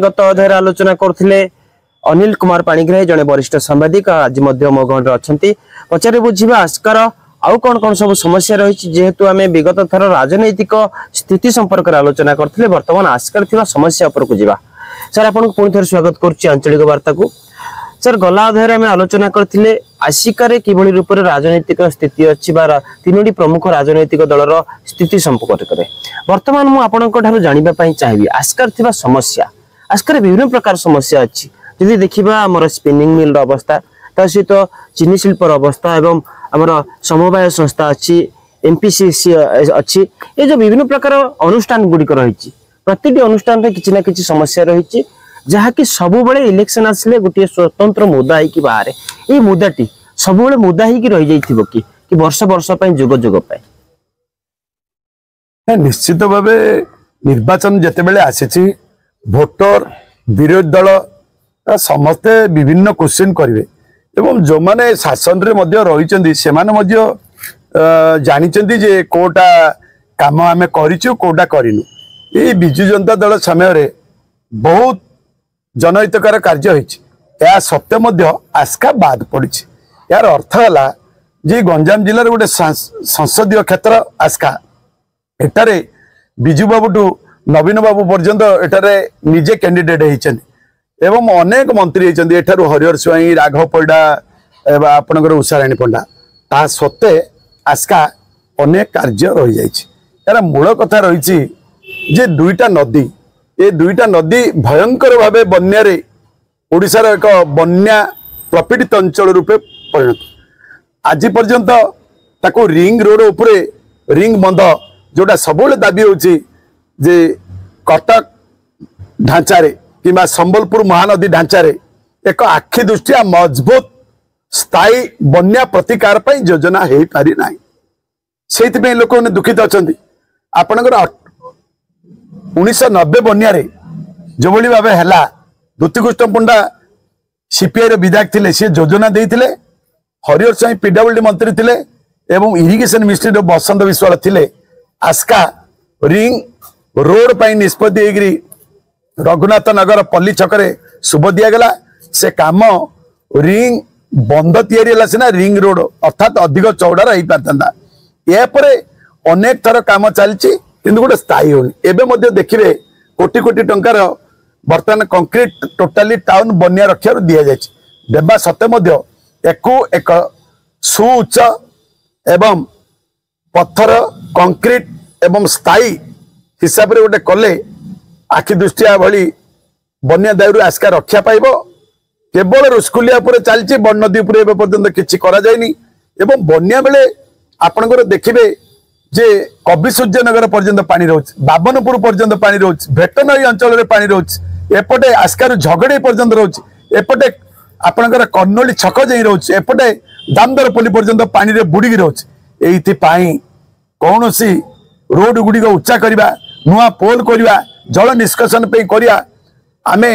गत अध्याय आलोचना करथिले अनिल कुमार पाणिग्राही जने वरिष्ठ सांबादिक आज मध्य मो गण अछंती पचारे बुझिबा आस्कार आउ कौन कौन सब समस्या रही जेहेतु आम विगत थर राजनैतिक स्थिति संपर्क में आलोचना करथिले वर्तमान आस्कार थिबा समस्या ऊपर को जिबा सर आपन पुणी थर स्वागत करूची आंचलिक वार्ता को सर गला अध्याय आम आलोचना करथिले आसिकारे किभଳି रूप रे राजनैतिक स्थिति अछि बा तीनोटी प्रमुख राजनैतिक दलर स्थिति संपर्क करे वर्तमान मु आपनक ठारू जानिबा पई चाहिबी आस्कार थिबा समस्या आस्कार विभिन्न प्रकार समस्या अछि यदि देखिबा हमर स्पिनिंग मिल अवस्था ता सहित चीनी शिल्पर अवस्था एवं हमर समवाय संस्था अछि एमपीसीसी अछि ए जो विभिन्न प्रकार अनुष्ठान गुडी कर रहिछि प्रतिटी अनुष्ठान रे किछि ना किछि समस्या रहिछि जहा कि सब बेले इलेक्शन आसले गोटे स्वतंत्र मुद्दा है कि बाहर ये मुद्दाटी सब बेले मुद्दा ही रही जाइथिबो कि वर्ष वर्ष पय जुग जुग पय निश्चित भाव निर्वाचन जेते बेले आसीछि भोटर विरोधी दल समस्ते विभिन्न क्वेश्चन करिवे एवं जो माने शासन रे मध्य रहिचंदी से माने मध्य जानिचंदी जे कोटा काम आमे करिछु कोटा करिनु ए बिजु जनता दल समय रे बहुत जनहितकर कार्य होइछि या सत्य मध्य आस्का बाद पड़िछि यार अर्थ हला जे गंजाम जिल्ला रे गोटे संसदीय क्षेत्र आस्का एटारे बिजु बाबूटू नवीन बाबू पर्यंत एटारे निजे कैंडिडेट होइछन एवं अनेक मंत्री होइछन एठारु हरिहर स्वाई राघव परिडा एवं आपनकर उषाराणी पंडा ता सत्ते आस्का अनेक कार्य रहि जाइछि यार मूल कथा रहिछि जे दुईटा नदी ए दुईटा नदी भयंकर भावे बन्या रे ओडिशार एक बन्या प्रपीड़ित अंचल रूपे परिणत आज पर्यंत ताको रिंग रोड उपरे रिंग बंध जोटा सबले दाबी होची जे कटक ढांचारे किंबा संबलपुर महानदी ढांचारे एक आखि दृष्टिया मजबूत स्थायी बन्या प्रतिकार पई योजना हे पारि नाही सेति पे लोक ने दुखित अछंती आपनकर 1990 बन्या रे जो भली भाबे हला दुतिकृष्ण पंडा सीपीआई रे विधायक थिले से योजना देइथिले हरिहर स्वाई पीडब्ल्यूडी मंत्री थिले एवं इरिगेशन मिनिस्ट्री रो बसंत विश्वाल थिले आस्का रिंग रोड पई निष्पत्ति एग्री रघुनाथ नगर पल्ली छकरे शुभ दिया गला से काम रिंग बंद तैयारी हला सिना रिंग रोड अर्थात अधिक चौड़ा रही पारतंदा ए परे अनेक थर काम चलची किंतु गोटे स्थायी होनी एबे मध्य देखिबे कोटी कोटी टंकार वर्तमान कंक्रीट टोटाली टाउन बन्या रक्षा दिया जायछि देबा सत्य मध्य एको एक सुउच्च एवं पत्थर कंक्रीट एवं स्थायी हिसाब रे गोटे कले आखि दृष्टिया भली बन्या दायरु आस्का रक्षा पाइबो केवल रुस्कुलिया पर चलछि बन नदी पर एबे पर्यंत किछि करा जायनी एवं बन्या बेले आपनकर देखिबे जे कवि सूर्यनगर पर्यंत पानी रोच बाबनपुर पर्यंत पानी रोच भेटनई अंचल रे पानी रोच एपटे आस्कार झगड़े पर्यंत रोच एपटे आपनकर कर्नोली छक जाई रोच एपटे दामदरपल्ली पर्यंत पानी रे बुड़ी रोच एइथि पाई कोनोसी रोड गुडी को उच्चा करबा नुआ पोल करबा जल निष्कासन पे करिया आमे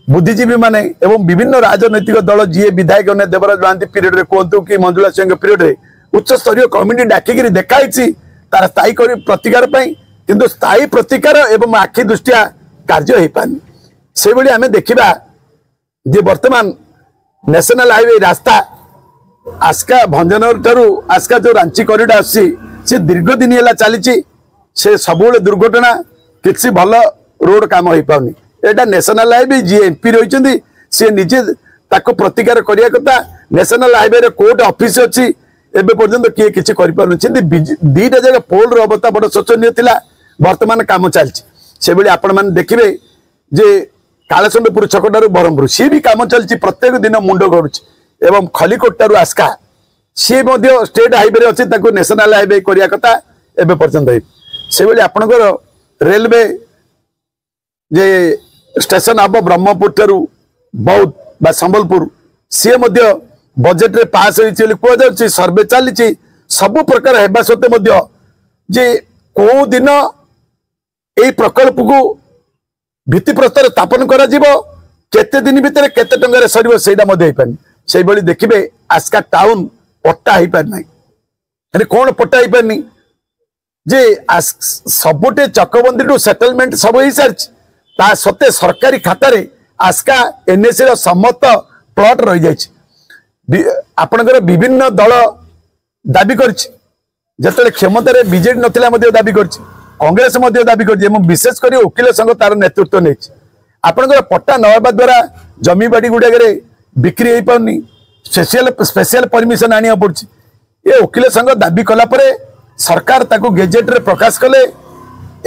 बुद्धिजीवी माने एवं विभिन्न राजनैतिक दल जी विधायक ने देवराज महांती पीरियड रे कोंतु कि मंजुला सिंह पीरियड रे उच्च स्तरीय कमिटी डाकिगिरी देखाइछि तार स्थायी प्रतिकार किंतु स्थायी प्रतिकार एवं आखि दृष्टिया कार्य हो पानी से भली आमे देखिबा जे वर्तमान नेशनल हाईवे रास्ता आस्का भंजनगर ठारू आस्का जो रांची कॉरिडोर आसी से दीर्घ दिन है चली से सबुले दुर्घटना किसी भल रोड काम हो पानी एटा नेशनल हाईवे जी एमपी रही सी निजे ताको प्रतिकार करिया कथा नेशनल हाईवे रे कोर्ट ऑफिस अच्छी एबे पर्यंत किए किछि करि पारनु दीटा जगह पोल रो अवस्था बड़ शोचनीय थिला वर्तमान काम चलछि से बेले आपण मान देखिबे जे कालचंदपुर छकटारू बरमपुर सी भी काम चलछि प्रत्येक दिन मुंड गरुछि एवं खलीकोटारू आस्का सी मध्य स्टेट हाईवे रे अछि ताको नेशनल हाईवे करिया कथा एबे पर्यंत से बेले आपनकर रेलवे जे स्टेशन अब ब्रह्मपुर ठारू बौद्ध बा संबलपुर सी मध्य बजेट रे पास होइछि कह जाउछि सर्वे चली सब प्रकार हेबा सत्ते मध्य जे को दिन ए प्रकल्प को भित्ति प्रस्तर स्थापन करा जिवो केते दिन भितर केते टंगा रे सरीबो सेटा मध्य होई पानी सेई बळी देखिबे आस्का टाउन पट्टा होई पार नै अरे कोन पट्टा होई पारनी जे सबुटे चकबंदी टू सेटलमेंट सब होई सारछि ता सत्ते सरकारी खाता रे आस्का एनएससी रो समस्त प्लॉट रही जाइए आपणकर विभिन्न दल दाबी करछि जतले क्षमतार बीजेडी नथिला मध्ये दाबी करछि कांग्रेस मध्ये दाबी करछि विशेष कर वकिल संघ तार नेतृत्व नहीं आपणकर पट्टा नवा द्वारा जमी बाड़ी गुड़ाक बिक्री हो पारनी स्पेशल परमिशन आनिया पड़छि ये वकिल संघ दाबी कला परे सरकार ताको गेजेट रे प्रकाश कले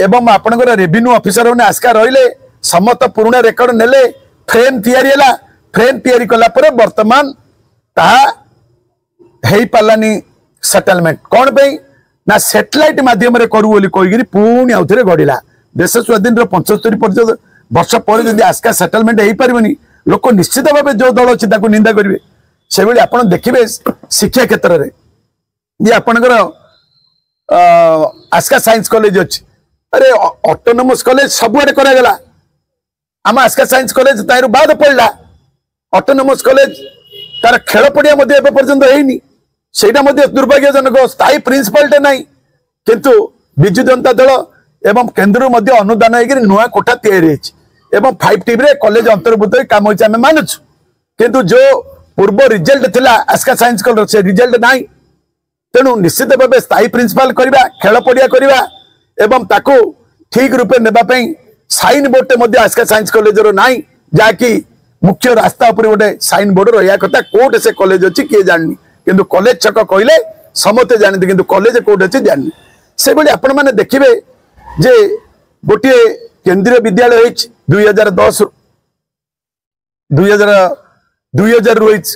एवं आपणकर रेवेन्यू ऑफिसर ने आस्का रहिले समस्त पुराना रेकर्ड नेले फ्रेम तैयारी कला परे वर्तमान ताहा हेई पालानी सेटलमेंट कौन पे ना सैटेलाइट माध्यम रे करू बोली कहिगिरी पुणी आउथरे गडिला देश स्वाधीन रो 75 वर्ष पर जदि आस्का सेटलमेंट हेई परबनी लोक निश्चित भाव जो दल अछि ताको निंदा करिवे से बेले आपण देखिबे शिक्षा क्षेत्र रे ये आपणकर आस्का साइंस कॉलेज अछि अरे ऑटोनोमस कॉलेज सबुआडे करा गेला आम आस्का साइंस कॉलेज ताइरु बाद पड़ला ऑटोनोमस कॉलेज तार खेल पड़िया मध्ये एबे पर्यंत हेइनी सेटा मध्ये दुर्भाग्यजनक स्थायी प्रिंसिपलटे नाही किंतु बिजु जनता दल एवं केंद्र मध्ये अनुदान हेगिर नुआ कोठा तैयारी हेछि एवं 5T रे कॉलेज अंतर्भुक्त काम होछि आमे मानुछु किंतु जो पूर्व रिजल्ट थिला आस्का साइंस कॉलेज से रिजल्ट नाही तेणु निश्चित भाव स्थायी प्रिंसिपल करवा खेल पड़िया करवा एवं ताको ठीक रूपे नेबा पई साइन बोर्ड मध्ये आस्का साइंस कॉलेज रो नाही जाकी मुख्य रास्ता ऊपर गोटे साइन बोर्ड रहा कथा कोर्ट से कॉलेज अच्छी किए जाननी किंतु कॉलेज छक कहले समस्ते जानते किंतु कॉलेज कोर्ट अच्छी जाननी से भाई आपण मैंने देखिए जे गोटे केंद्रीय विद्यालय 2010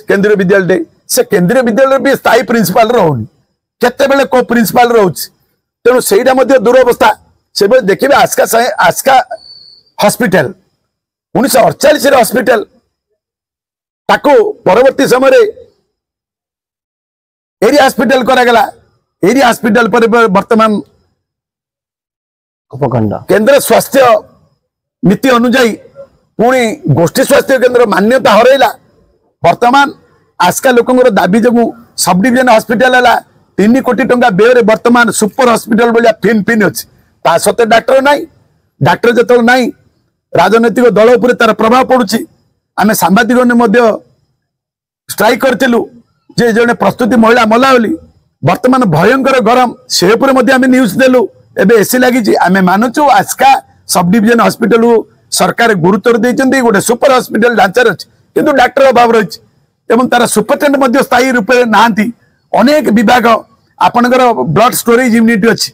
केंद्रीय विद्यालय से केंद्रीय विद्यालय भी स्थायी प्रिंसिपल रोनी केते बेले को प्रिंसिपल रोच तेणु सेटा मध्ये दुरवस्था से देखिए आस्का हॉस्पिटल 1948 हॉस्पिटल ताको परवर्ती समय एरिया हॉस्पिटल करागला एरिया हॉस्पिटल पर वर्तमान उपखंड केंद्र स्वास्थ्य नीति अनुଯାयी पुणी गोष्ठी स्वास्थ्य केंद्र मान्यता हरैला वर्तमान आस्का लोकंगर दाबी जगु सब डिविजन हॉस्पिटल है 3 कोटी टंका व्यय वर्तमान सुपर हॉस्पिटल भाया फिन फिन अच्छी ता सत्ते डाक्टर जो ना राजनैतिक दल उपर तार प्रभाव पड़ुछि आमे सांबादिक ने स्ट्राइक करथिलु जे जने प्रस्तुति महिला मला बोली वर्तमान भयंकर गरम से आमे न्यूज देलु एबे एसी लागि आमे मानुछु आस्का सब डिविजन हॉस्पिटल सरकार गुरुत्व देइचंदी गोटे सुपर हॉस्पिटल ढांचार अछि किंतु डाक्टर अभाव रहिछि एवं तार सुपरटेंडेंट मध्ये स्थायी रूपे नांती अनेक विभाग आपनकर ब्लड स्टोरेज यूनिट अछि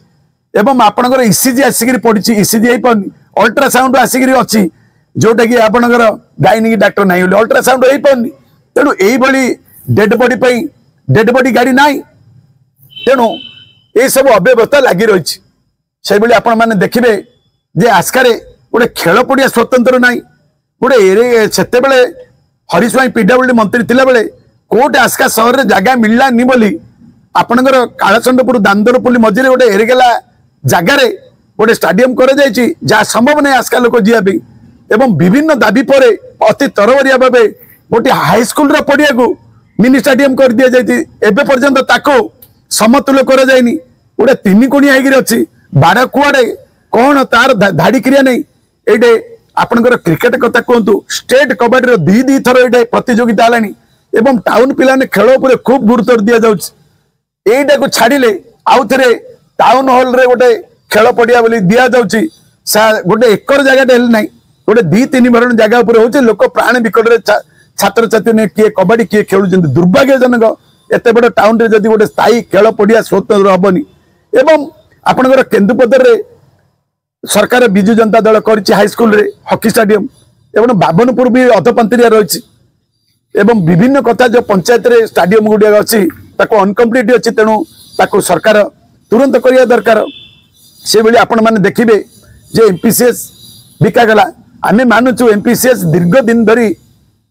एवं आपनकर ईसीजी आसिक पड़ी ईसीजी हो पानी अल्ट्रासाउंड आसिक अच्छी जोटा कि आपनकर गायनिक डाक्टर ना अल्ट्रासाउंड हो पानी तेणु यही डेड बॉडी गाड़ी ना तेणु ये सब अव्यवस्था लगी रही से आपण मैंने देखिए जे आस्कार गोटे खेल पड़िया स्वतंत्र ना गोटे से हरीश भाई पीडब्ल्यूडी मंत्री थिला बेले कोटे आस्का सहर में जगह मिललानी बोली आपणकर कालचंडपुर दांदरपल्ली मझे गोटे एरिगेला जगार गोटे स्टाडियम कर जहाँ संभव नहीं आस्का लोक जावाई एवं विभिन्न दाबी पर अति तरबरिया भाव गोटे हाईस्कल पड़िया को मिनी स्टाडियम कर दि जाए पर्यंत ताको समतुल्य कर जाइनी गोटे 3 कोणिया अच्छी बाड़ कुआड़े कौन तार धाड़ी क्रिया नहीं ये आपणकर क्रिकेट कथा कहतु स्टेट कबाडी दी थर ये प्रतियोगिता है टाउन पिलाने खेल उपर खूब गुरुत्व दि जाऊँगी यहीटा को छाड़िले आउ थे टाउन हॉल रे गोटे खेल पड़िया बोली दि जाऊँगी गोटे एकर जगह ना गोटे 2-3 भरण जगह उपर हो लोक प्राण विकट छात्र छात्री ने किए कबाडी किए खेलुं दुर्भाग्यजनक एत बड़ टाउन रे जदि गोटे स्थायी खेल पड़िया स्वतंत्र हेनी एवं आपणकर केन्दुपदर रे सरकार बिजु जनता दल कर हाईस्कल रे हॉकी स्टाडियम एवं बाबनपुर भी अधपंथरिया रही एवं विभिन्न कथा जो पंचायत रे स्टाडियम गुड़िया अच्छी अनकम्प्लीट अच्छी तेणु ताको सरकार तुरंत करिया दरकार से बेले आपण माने देखिबे जे एमपीसीएस बिकागला आमे मानुछु एमपीसीएस दीर्घ दिन धरी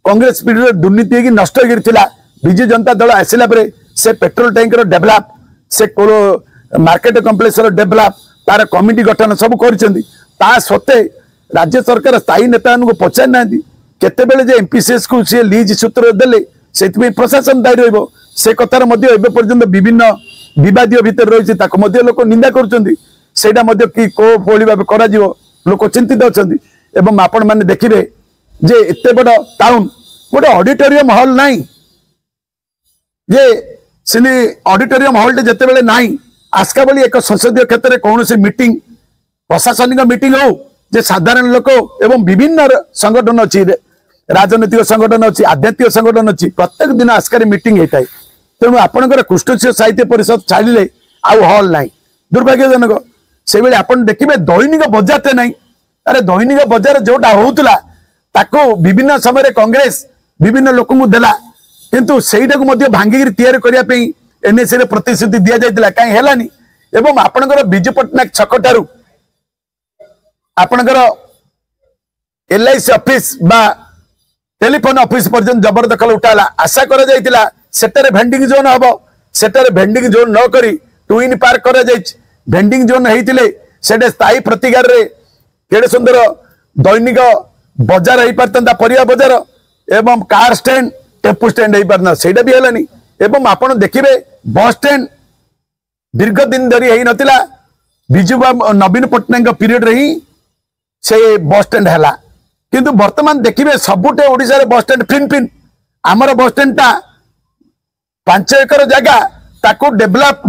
कांग्रेस पीढ़ी दुर्नीति नष्ट होता विजु जनता दल आसला से पेट्रोल टैंक डेभलप से मार्केट कम्प्लेक्स डेभलप तार कमिटी गठन सब कर सत्ते राज्य सरकार स्थायी नेता पचार ना केतेबेले जे एमपीसीएस को सी लीज सूत्र देले से प्रशासन दायी रहिबो से कथार पर्यंत विभिन्न विवाद भितर रही लोक निंदा कर लोक चिंतित अच्छा एवं आपण मैंने देखिए जे एते बड़ टाउन गोटे ऑडिटोरियम हॉल नहीं जे सिनी ऑडिटोरियम हॉल टे जते बेले नहीं आस्का बोली एक संसदीय क्षेत्र में कौन सी मीटिंग प्रशासनिक मीटिंग हो जे साधारण लोक एवं विभिन्न संगठन अच्छी राजनैतिक संगठन अच्छी आध्यात्मिक संगठन अच्छी प्रत्येक दिन आस्कार मीटिंग होता है तेणु आपंकर कृष्ण साहित्य परिषद छाड़े आउ हल ना दुर्भाग्यजनक से आप देखिए दैनिक बजार ना अरे दैनिक बजार जोटा होता ताको विभिन्न समय कांग्रेस विभिन्न लोक देला किंतु सेटा को भांगिक तैयारी करने एनएसए रे प्रतिश्रुति दि जाता कहीं हेलानी एवं आपणकर विजु पट्टनायक छक ठारू आपणकर एलआईसी ऑफिस बा टेलीफोन ऑफिस पर्यंत जबरदखल उठाला आशा करा जायतिला सेटारे भेंडिंग जोन हबो सेटारे भेंडिंग जोन न करी ट्विन पार्क करा जायछि भेंडिंग जोन हेतिले सेटे स्थायी प्रतिकार रे केडे सुंदर दैनिक बजार हेई परतंदा परिया बजार एवं कार स्टैंड टेम्पो स्टैंड हेई परना सेटा भी हेलानी एवं आपण देखिबे बस स्टैंड दीर्घ दिन धरी हेई नतिला बिजु नवीन पट्टनायक पीरियड रे ही से बस स्टैंड हैला किंतु वर्तमान देखिए सबुटे ओडिशा रे बस स्टैंड फिन फिन आमर बस स्टैंड टा 5 एकर जगह ताको डेवलप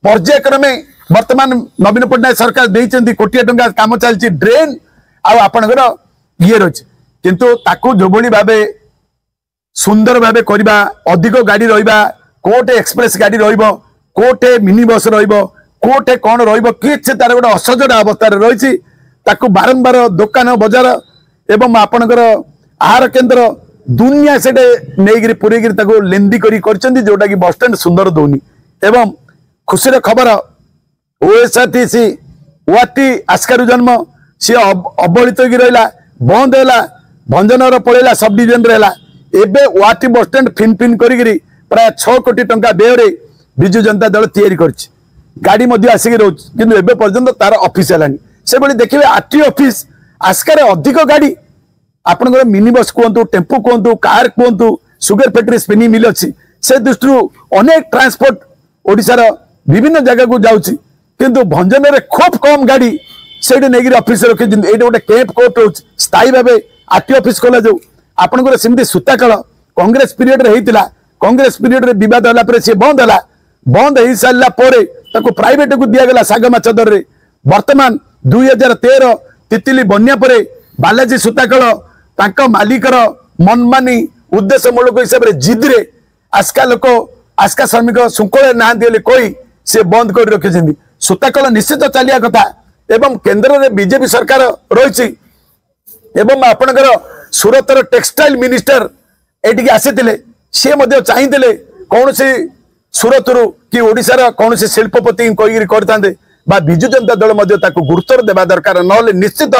पर्यायक्रमे वर्तमान नवीन पट्टनायक सरकार देइचंती कोटी टंका काम चलची ड्रेन आ आपनकर ये रही किंतु ताको जोबोली भाबे सुंदर भाबे करबा अधिक गाड़ी रहिबा कोटे एक्सप्रेस गाड़ी रहिबो कोटे मिनी बस रहिबो कोटे कोन रहिबो किछ तार गोटे असजडा अवस्था रे रहिछि ताको बारंबार दुकान बजार एवं आपणकर आहार केन्द्र दुनिया से नहीं पूरे ताको लेंदी करी जोटा कि बस स्टैंड सुंदर दौनी एवं खुशी खबर ओएसआरटीसी ओआरटी आस्कारु जन्म सी अवहेलित हो रहा बंद है भंजनगर पलैला सब डिविजन रहा एबे ORT bus stand fin fin करी प्राय 6 कोटी टंका व्यय विजु जनता दल तैयारी करछि गाड़ी आसिक रोच किंतु एबे पर्यंत तार ऑफिस हेलानी से बड़ी देखिए आरटी ऑफिस आस्कार अधिक गाड़ी आपनकर मिनी बस कहतु टेम्पो कहतु कार कहतु सुगर फैक्ट्री स्पिनिंग मिल अच्छी से दृष्टि अनेक ट्रांसपोर्ट ओडिशार विभिन्न जगह को जाऊँगी किंतु भंजन में खूब कम गाड़ी से नहीं ऑफिस रखी ये गोटे कैंप कोर्ट हो स्थायी भाव आरटी ऑफिस खोल जाऊ आपनकर सेमती सूताकल कांग्रेस पीरियड होता कांग्रेस पीरियड बद है सी बंद है बंद हो सारा प्राइवेट को दिगला सागमाछ दर में वर्तमान 2013 तितिली बन्या परे बालाजी सूताकल तांका मालिकर मनमानी उद्देश्यमूलक हिसाब से जिद्रे आस्का लोक आस्का श्रमिक शृंखला ना कही से बंद कर रखी सूताकल निश्चित चलिया कथा एवं केंद्र में बीजेपी सरकार रही एवं आपणकर सूरतर टेक्सटाइल मिनिस्टर एटिक आसीथिले सी चाहिए कौन सी सूरत रु कि ओडिशार कौन सी शिल्पपति कही करते बा बिजु जनता दल गुरुत्व देवा दरकार नले निश्चित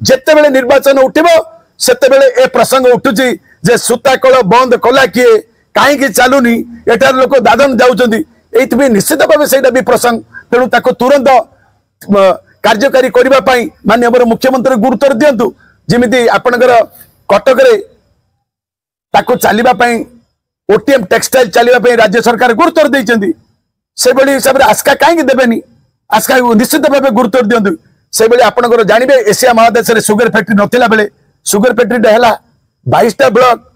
जिते निर्वाचन उठिबो सेते बेले ए प्रसंग उठुची जे सूताकल बंद कला किए कहीं चलुनी एठार लोक दादन जाउचंदी एइतबे निश्चित भाव सेटा भी प्रसंग तेणु ताको तुरंत कार्यकारी करबा पई माननीय मुख्यमंत्री गुरुत्व दियंतु जेमिति आपनकर कटक रे ताको चलिबा पई ओटीएम टेक्सटाइल चलिबा पई राज्य सरकार गुरुत्व देइचंदी से बड़ी हिसाब रे आस्का काहे देबेनी आस्का निश्चित भाव गुरुत्व दियंतु से बेले आपनकर जानिबे एशिया महादेश रे सुगर फैक्ट्री नथिला बेले सुगर फैक्ट्री है 22टा ब्लॉक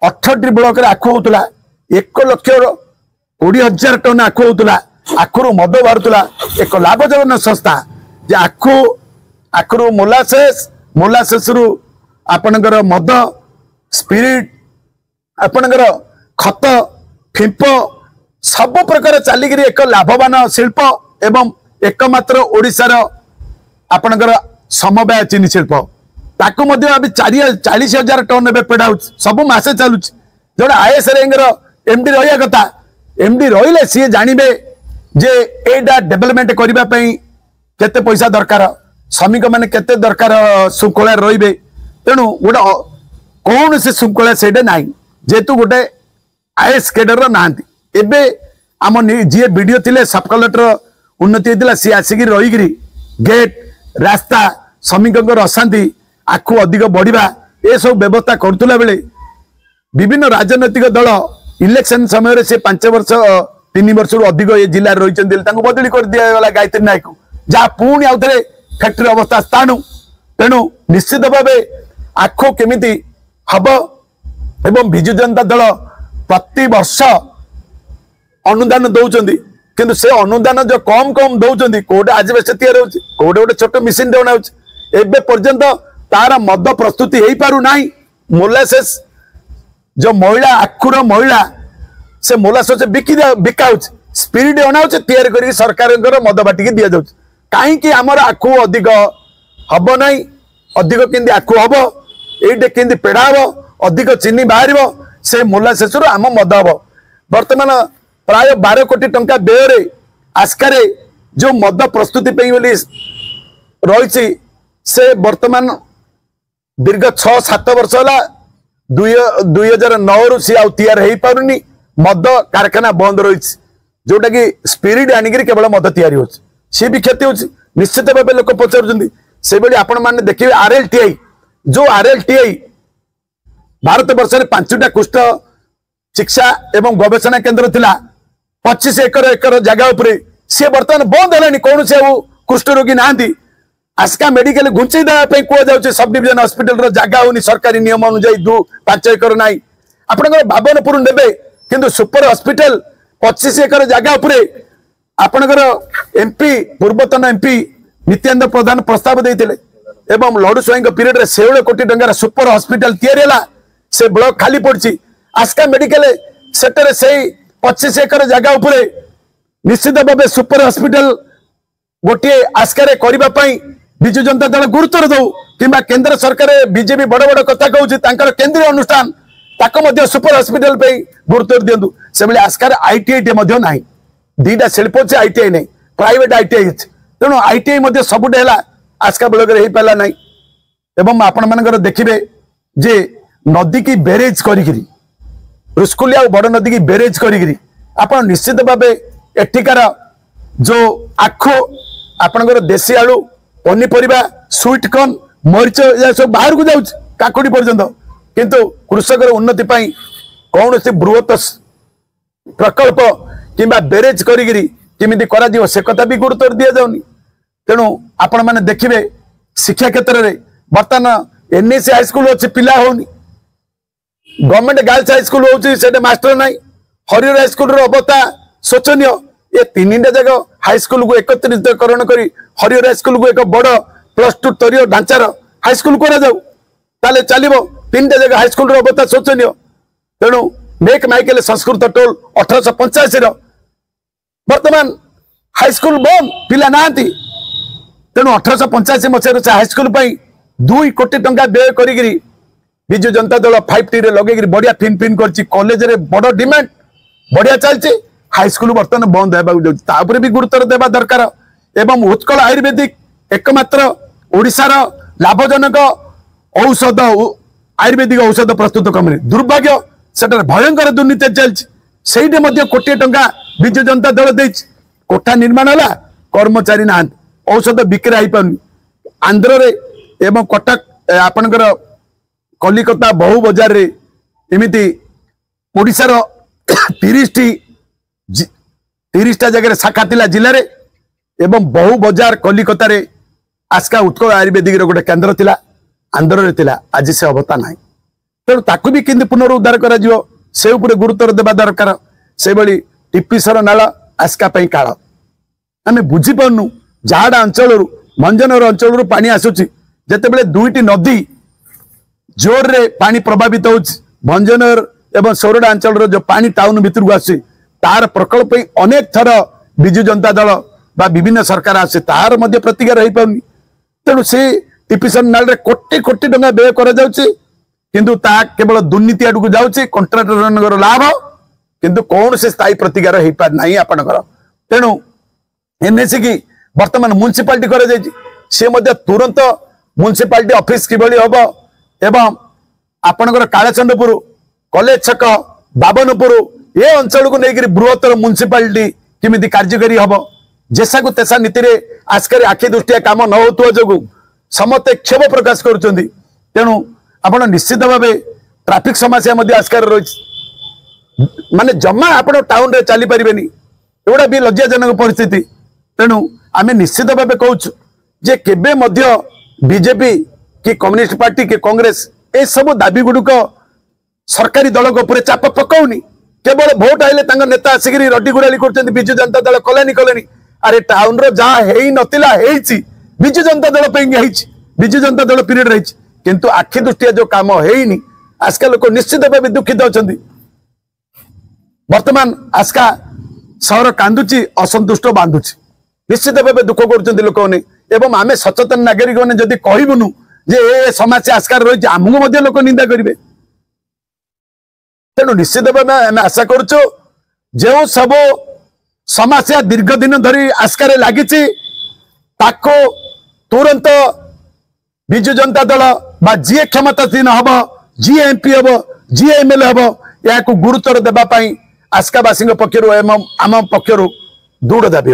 18टी ब्लॉक रे आखु होतला 1,20,000 टन आखु होतला आखुरु मद बारुतला एक लाभजनक संस्था जे आखुरु मोलासेस रु आपनकर मद स्पिरिट आपनकर खत फिंप सब प्रकार चलिक एक लाभवान शिल्प एवं एकमात्र ओडिशार आपनकर समवाय चीनी शिल्प ताकू 40,000 टन पेड़ा सब मासे चलु जो आईएस रैंक एमडी रहा कथा एमडी रही सी जानवे जे एटा डेवलपमेंट करने केते पैसा दरकार श्रमिक मैंने केते दरकार श्रृंखला रे तेणु गोटे कौन से श्रृंखला से ना जेहेतु गोटे आईएस कैडर ना एबे आम जी वीडियो थे सब कलेक्टर उन्नति होता सी आसिक रही गेट रास्ता श्रमिक अशांति आखु अधिक बढ़िया ये सब व्यवस्था करुला बेले विभिन्न राजनैतिक दल इलेक्शन समय से 5 वर्ष 3 वर्ष अधिक ये जिले रही बदली कर दिगला गायत्री नायक जहाँ पुणी आउ थे फैक्ट्री अवस्था स्थानु तेणु निश्चित भाव आखु केमिति हब एवं विजु जनता दल प्रति वर्ष अनुदान दौरान किंतु से अनुदान जो कम कम दौरान कोटे आजबेस्ट तैयार होउछि कोटे गोटे छोट मिशन बना होउछि एबे पर्यंत तार मद प्रस्तुति हो पारु नाही मोलासेस जो महिला आखुर महिला से मोलासेस बिका होउछि स्पिरिट अना होउछि तैयार करी सरकार मद बाटिक दिया जाउछि काहेकि हमर आखु अधिक हब नाही अधिक केंदी आखु हब एइटे केंदी पेड़ा हब अधिक चीनी बाहर से मोलासेस आम मद हब वर्तमान प्राय 12 कोटी टंका व्यय आस्कारे जो मद प्रस्तुति रही से वर्तमान दीर्घ 6-7 वर्ष है 2009 रु सी तैयार हो पारुनी मद कारखाना बंद रही जोटा कि स्पिरिट आनिक केवल मद तैयारी हो सी भी क्षति हो निश्चित भाव लोक पचार से आपण मैंने देखिए RLTI जो RLTI भारत वर्ष में 5टा कुष्ठ चिकित्सा एवं गवेषणा केन्द्र थिला 25 एकर जगह उपरे सी बर्तमान बंद है कौन से कुष्ठ रोगी नहांती आस्का मेडिकल घुंचई देवाई कहुच्छे सब डिविजन हॉस्पिटल जगह होनी सरकारी नियम अनुजाई 2-5 एकर नाई आपंकर बावनपुर नेबे किंतु सुपर हॉस्पिटल 25 एकर जगह उपरे आपंकर MP पूर्वतन MP नित्यानंद प्रधान प्रस्ताव देते एवं लड़ू स्वाई पीरियड 16 कोटी टंकार सुपर हॉस्पिटल तैयारी से ब्लॉक खाली पड़ी आस्का मेडिकल सेक्टर से 25 एकर जगह उपरे निश्चित भाव सुपर हॉस्पिटल गोटे आस्कार करने विजु जनता दल गुरुत्व दौ कि केंद्र सरकार बीजेपी बड़ बड़ कथा कहूँ केंद्रीय अनुष्ठान ताको सुपर हॉस्पिटल पे गुरुत्व दिंतु से आस्कार ITI ना 2टा शिल्प अच्छे ITI नहीं प्राइवेट ITI तेणु ITI सबुटे है आस्का ब्लॉक हो पारा ना एवं आपण मान देखिए जे नदी की बेरेज करी रुस्कुलिया बड़ नदी की बेरेज करी आप निश्चित भाव एठिकार जो आखु आपंकर देशी आलू पनीपरिया स्वीट कॉर्न मरीच सब बाहर को जाऊँ काकुड़ी पर्यंत किंतु कृषक उन्नति कौन सी बृहत प्रकल्प किंबा बेरेज करी करा से कथा भी गुरुत्व दि जाऊनी तेणु आपण मैंने देखिए शिक्षा क्षेत्र में बर्तमान NAC हाईस्कल अच्छे पिला होनी गवर्नमेंट गर्ल्स हाईस्कल हो मास्टर ना हरिहर हाईस्कल अवस्था शोचनीय ये 3टा जगह हाईस्कल को एकत्रितकरण कर हरिहर हाईस्कल को एक बड़ +2 स्तरीय ढांचार हाईस्कल कर चलो 3टा जगह हाईस्कल अवस्था शोचनीय तेणु मेक माइकेल संस्कृत टोल 1885 वर्तमान हाईस्कल बंद पिला ना तेणु 1885 मसीह से हाईस्कल 2 कोटी टंका व्यय करी विजु जनता दल 5T रे लगे बढ़िया फिन फिन कर कॉलेज रे बड़ डिमांड बढ़िया चलती हाईस्कल बर्तमान बंद होगा भी गुरुत्व देवा दरकार एवं उत्कल आयुर्वेदिक एकमात्र ओडिशार लाभजनक औषध आयुर्वेदिक औषध प्रस्तुत कंपनी दुर्भाग्य सेटार भयंकर दुर्नीति चलती कोटी टंका विजु जनता दल दे कोठा निर्माण है कर्मचारी ना औषध बिक्री हो पानी आंध्र एवं कटक आपणकर कलिकता बहु बजार रे एमिति ओडिशार 30टा जगह शाखा थिला जिले रे एवं बहु बजार कलिकता रे आस्का उत्कल आयुर्वेदिक गोटे केन्द्र थिला आंध्र रे थिला आज से अवस्था ना तेणु ताकू भी केंद्र पुनरुद्धार करा जिवो से उपरे गुरुत्व देवा दरकार से भली टिपिसर नाल आस्का पई काळ आमे बुझी पारनु झाड़ा अंचल मंजनर अंचल पानी आसुची जेतेबेले 2टी नदी जोर रे पानी प्रभावित हो भंजनर एवं सौरडा अंचल जो पानी टाउन भितर को आसे तार प्रकल्प अनेक थर विजु जनता दल बा विभिन्न सरकार आसे तार मध्य प्रतिक्रिया रही पाउनी तेणु से टिपिसन नाल रे कोटी कोटी टंका व्यय करा जाउची किंतु ता केवल दुर्नीति आडू को जाउची कॉन्ट्रैक्टर लाभ किंतु कौन से स्थायी प्रतिक्रिया रही पार नाही आपनकर तेणु NAC की वर्तमान म्युनिसिपालिटी करा जायची से मध्य तुरंत म्युनिसिपालिटी ऑफिस किभली हबो एवं आपणकर कालचंदपुर कॉलेज छक बावनपुर ये अंचल को लेकर बृहत्तर म्युनिसिपालिटी किमिति कार्यकारी हम जेसा को तेसा नीति रे आस्कर आखि दृष्टिया काम न होतुवा जोगु समस्त क्षोभ प्रकाश करुचंदी तेणु आपण निश्चित भाव ट्रैफिक समस्या मध्ये आस्कर रही माने जमा आपण टाउन रे चली परिबेनी एवडा भी लज्जाजनक परिस्थिति तेणु आमे निश्चित भाव कहूछु जे केबे मध्य बीजेपी कि कम्युनिस्ट पार्टी कि कांग्रेस ए सब दाबी गुड़िक सरकारी दल उपर चाप पकाउनी केवल भोट आइले नेता आसिक रड्डी गुड़ाली कर विजु जनता दल कलानी कलेनी अरे टाउन जहाँ है नथिला विजु जनता दल विजु जनता दल पीरियड रही किंतु आखि दृष्टिया जो काम है आजकल लोक निश्चित भाव दुखित अच्छा वर्तमान आस्का सहर कांदुची असंतुष्ट बांधुची निश्चित भाव दुख कर लोक एवं आम सचेतन नागरिक मैंने जदि कहबुनु जे ए समस्या आस्कार रही आमको लोक निंदा करेंगे तेणु निश्चित भाव आम आशा करुचु जो सब समस्या दीर्घ दिन धरी आस्कार लगी तुरंत विजु जनता दल जी क्षमतासीन हम जी एमपी हम जी एमएलए हम या गुरुत्व देवाई आस्कावासी पक्षर एवं आम पक्षर दृढ़ दाबी।